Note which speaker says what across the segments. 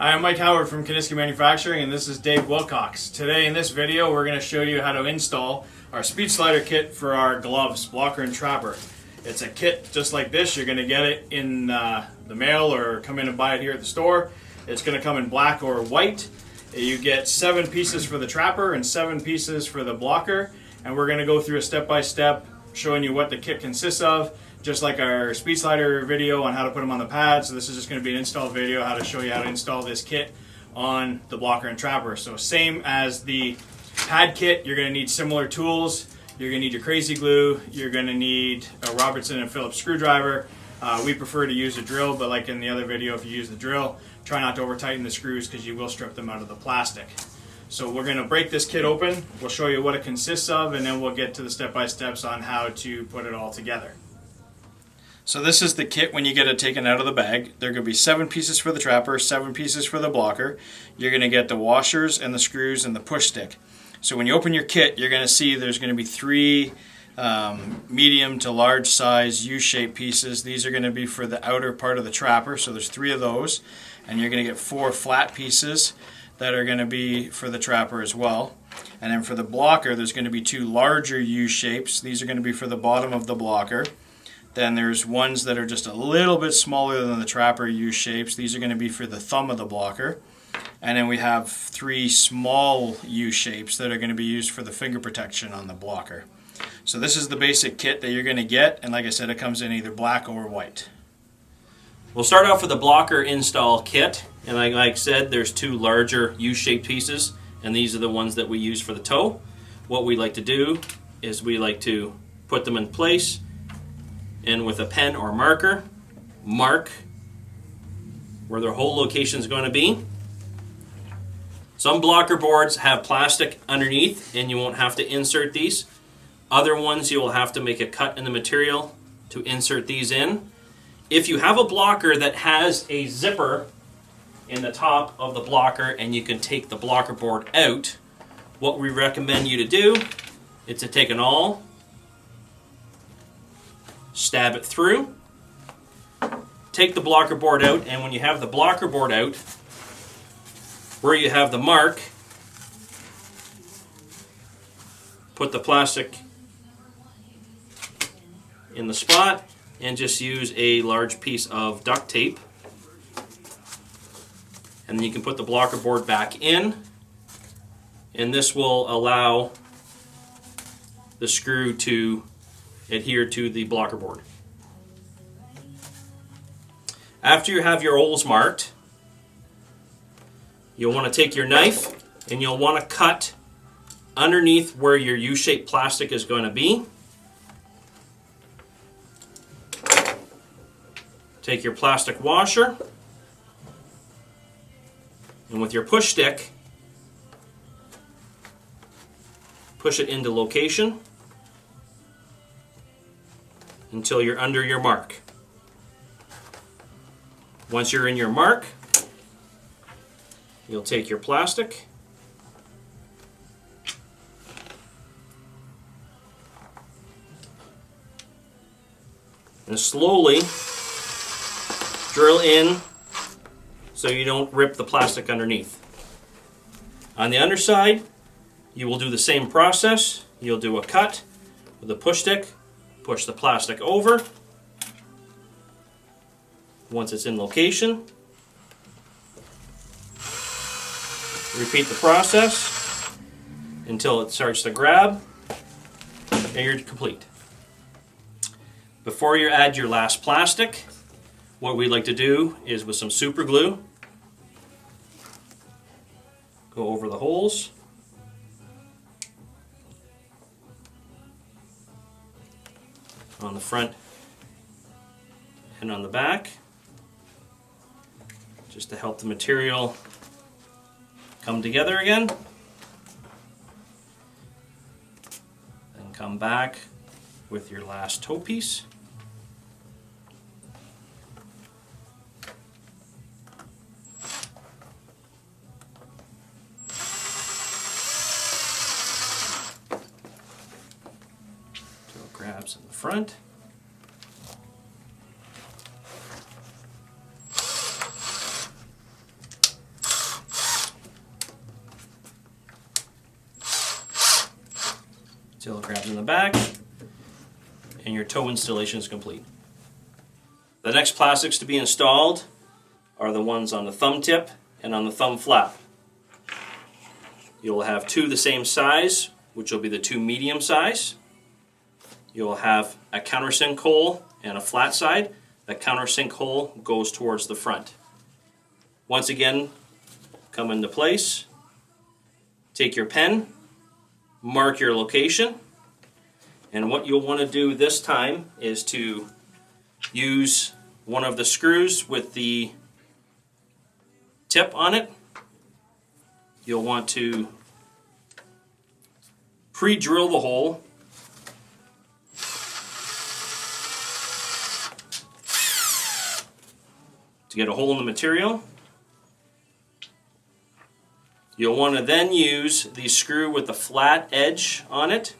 Speaker 1: Hi, I'm Mike Howard from Kiniski Manufacturing, and this is Dave Wilcox. Today in this video we're going to show you how to install our speed slider kit for our gloves, blocker and trapper. It's a kit just like this. You're going to get it in the mail or come in and buy it here at the store. It's going to come in black or white. You get 7 pieces for the trapper and 7 pieces for the blocker, and we're going to go through a step-by-step showing you what the kit consists of, just like our speed slider video on how to put them on the pad. So this is just going to be an install video, how to show you how to install this kit on the blocker and trapper. So same as the pad kit, you're going to need similar tools. You're going to need your crazy glue, you're going to need a Robertson and Phillips screwdriver. We prefer to use a drill, but like in the other video, if you use the drill, try not to over tighten the screws because you will strip them out of the plastic. So we're going to break this kit open, we'll show you what it consists of, and then we'll get to the step-by-steps on how to put it all together. So this is the kit when you get it taken out of the bag. There are going to be 7 pieces for the trapper, 7 pieces for the blocker. You're going to get the washers and the screws and the push stick. So when you open your kit, you're going to see there's going to be 3 medium to large size U-shaped pieces. These are going to be for the outer part of the trapper, so there's 3 of those. And you're going to get 4 flat pieces that are going to be for the trapper as well. And then for the blocker, there's going to be 2 larger U-shapes. These are going to be for the bottom of the blocker. Then there's ones that are just a little bit smaller than the trapper U-shapes. These are going to be for the thumb of the blocker. And then we have 3 small U-shapes that are going to be used for the finger protection on the blocker. So this is the basic kit that you're going to get, and like I said, it comes in either black or white.
Speaker 2: We'll start off with the blocker install kit, and like I said, there's 2 larger U-shaped pieces, and these are the ones that we use for the toe. What we like to do is we like to put them in place, and with a pen or marker, mark where their hole location is going to be. Some blocker boards have plastic underneath and you won't have to insert these. Other ones you will have to make a cut in the material to insert these in. If you have a blocker that has a zipper in the top of the blocker and you can take the blocker board out, what we recommend you to do is to take an awl, stab it through, take the blocker board out, and when you have the blocker board out, where you have the mark, put the plastic in the spot and just use a large piece of duct tape, and then you can put the blocker board back in, and this will allow the screw to adhere to the blocker board. After you have your holes marked, you'll want to take your knife and you'll want to cut underneath where your U-shaped plastic is going to be. Take your plastic washer and with your push stick, push it into location until you're under your mark. Once you're in your mark, you'll take your plastic and slowly drill in so you don't rip the plastic underneath. On the underside, you will do the same process. You'll do a cut with a push stick, push the plastic over. Once it's in location, repeat the process until it starts to grab, and you're complete. Before you add your last plastic, what we like to do is with some super glue, go over the holes. On the front and on the back, just to help the material come together again. Then come back with your last toe piece. Grabs in the front. Till it grabs in the back, and your toe installation is complete. The next plastics to be installed are the ones on the thumb tip and on the thumb flap. You'll have two the same size, which will be the two medium size. You'll have a countersink hole and a flat side. The countersink hole goes towards the front. Once again, come into place. Take your pen, mark your location, and what you'll want to do this time is to use one of the screws with the tip on it. You'll want to pre-drill the hole to get a hole in the material. You'll want to then use the screw with the flat edge on it.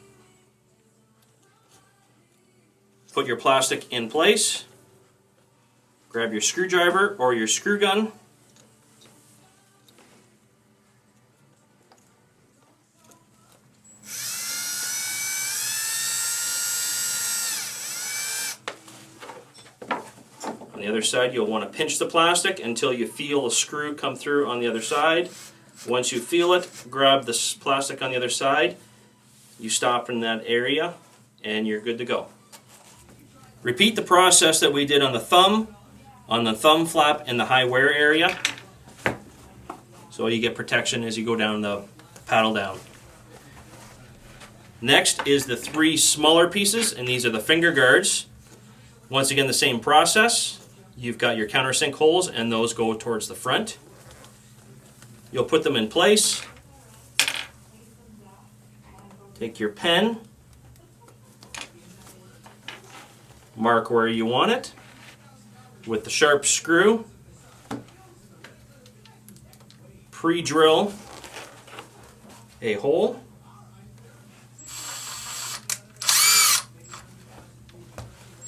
Speaker 2: Put your plastic in place. Grab your screwdriver or your screw gun. On the other side, you'll want to pinch the plastic until you feel a screw come through on the other side. Once you feel it, grab the plastic on the other side. You stop in that area and you're good to go. Repeat the process that we did on the thumb flap, and the high wear area. So you get protection as you go down the paddle down. Next is the three smaller pieces, and these are the finger guards. Once again, the same process. You've got your countersink holes, and those go towards the front. You'll put them in place. Take your pen. Mark where you want it with the sharp screw. Pre-drill a hole.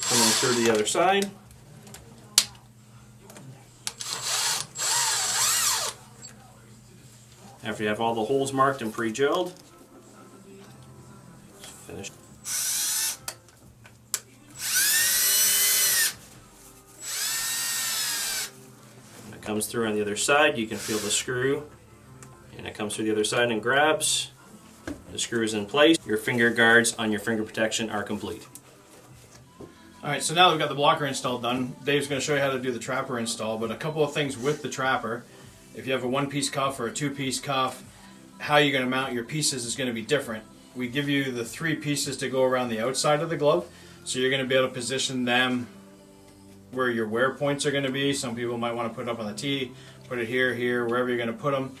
Speaker 2: Coming through the other side. After you have all the holes marked and pre-drilled, finish. When it comes through on the other side, you can feel the screw, and it comes through the other side and grabs. The screw is in place. Your finger guards on your finger protection are complete.
Speaker 1: Alright, so now that we've got the blocker install done, Dave's going to show you how to do the trapper install, but a couple of things with the trapper. If you have a one-piece cuff or a two-piece cuff, how you're going to mount your pieces is going to be different. We give you the three pieces to go around the outside of the glove, so you're going to be able to position them where your wear points are going to be. Some people might want to put it up on the tee, put it here, wherever you're going to put them.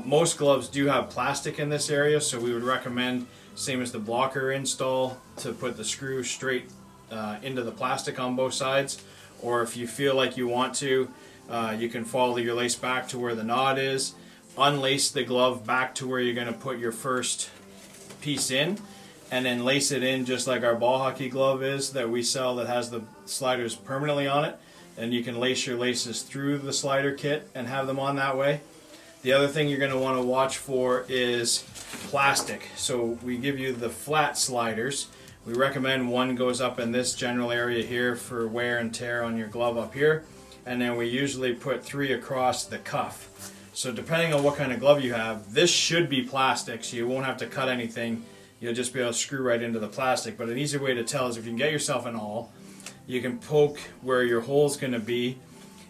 Speaker 1: Most gloves do have plastic in this area, so we would recommend, same as the blocker install, to put the screw straight into the plastic on both sides. Or if you feel like you want to, you can follow your lace back to where the knot is, unlace the glove back to where you're going to put your first piece in, and then lace it in just like our ball hockey glove is that we sell, that has the sliders permanently on it. And you can lace your laces through the slider kit and have them on that way. The other thing you're going to want to watch for is plastic. So we give you the flat sliders. We recommend one goes up in this general area here for wear and tear on your glove up here. And then we usually put 3 across the cuff. So depending on what kind of glove you have, this should be plastic, so you won't have to cut anything. You'll just be able to screw right into the plastic. But an easy way to tell is if you can get yourself an awl, you can poke where your hole's going to be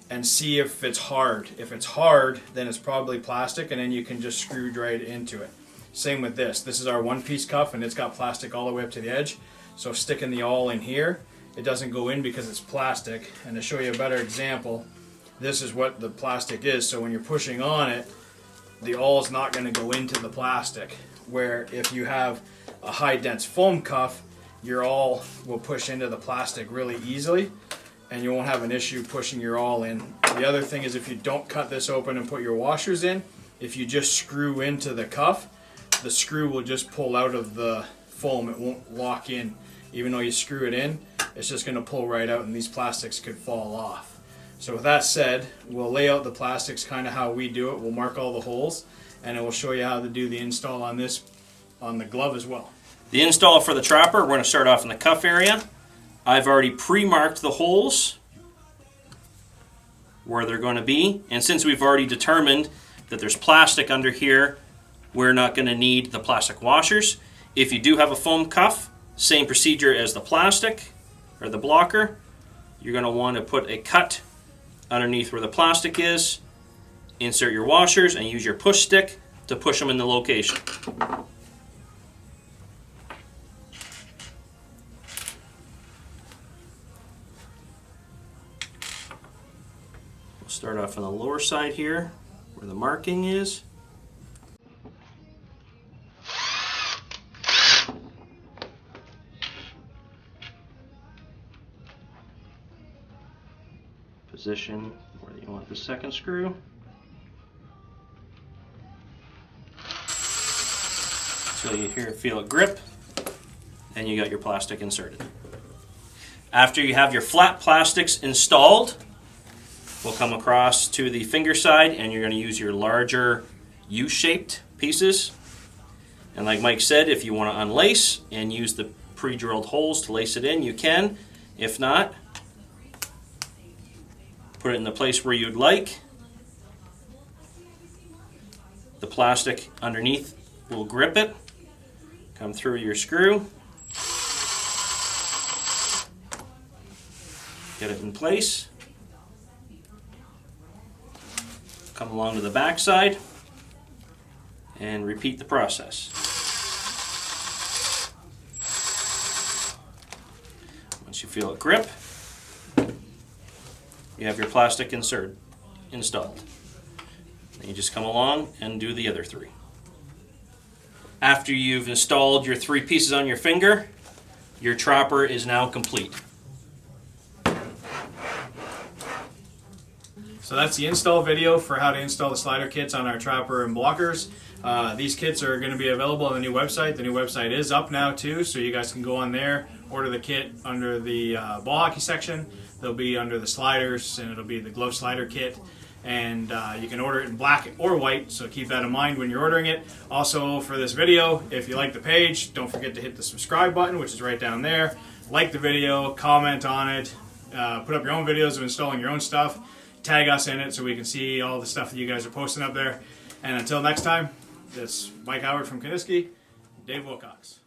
Speaker 1: and see if it's hard. If it's hard, then it's probably plastic, and then you can just screw right into it. Same with this. This is our one-piece cuff, and it's got plastic all the way up to the edge. So sticking the awl in here, it doesn't go in because it's plastic. And to show you a better example, this is what the plastic is. So when you're pushing on it, the awl is not going to go into the plastic. Where if you have a high dense foam cuff, your awl will push into the plastic really easily, and you won't have an issue pushing your awl in. The other thing is, if you don't cut this open and put your washers in, if you just screw into the cuff, the screw will just pull out of the foam. It won't lock in. Even though you screw it in, it's just going to pull right out, and these plastics could fall off. So with that said, we'll lay out the plastics kind of how we do it. We'll mark all the holes, and it will show you how to do the install on this, on the glove as well.
Speaker 2: The install for the Trapper, we're going to start off in the cuff area. I've already pre-marked the holes where they're going to be, and since we've already determined that there's plastic under here, we're not going to need the plastic washers. If you do have a foam cuff, same procedure as the plastic or the blocker. You're going to want to put a cut underneath where the plastic is, insert your washers, and use your push stick to push them in the location. We'll start off on the lower side here where the marking is. Position where you want the second screw. So you feel it grip, and you got your plastic inserted. After you have your flat plastics installed, we'll come across to the finger side, and you're going to use your larger U-shaped pieces. And like Mike said, if you want to unlace and use the pre-drilled holes to lace it in, you can. If not, put it in the place where you'd like. The plastic underneath will grip it. Come through your screw. Get it in place. Come along to the back side and repeat the process. Once you feel it grip, you have your plastic installed. Then you just come along and do the other three. After you've installed your 3 pieces on your finger, your Trapper is now complete.
Speaker 1: So that's the install video for how to install the slider kits on our Trapper and blockers. These kits are going to be available on the new website. The new website is up now too, so you guys can go on there, order the kit under the ball hockey section. They'll be under the sliders, and it'll be the glove slider kit. And you can order it in black or white, so keep that in mind when you're ordering it. Also, for this video, if you like the page, don't forget to hit the subscribe button, which is right down there. Like the video, comment on it, put up your own videos of installing your own stuff, tag us in it so we can see all the stuff that you guys are posting up there. And until next time, this is Mike Howard from Kiniski, Dave Wilcox.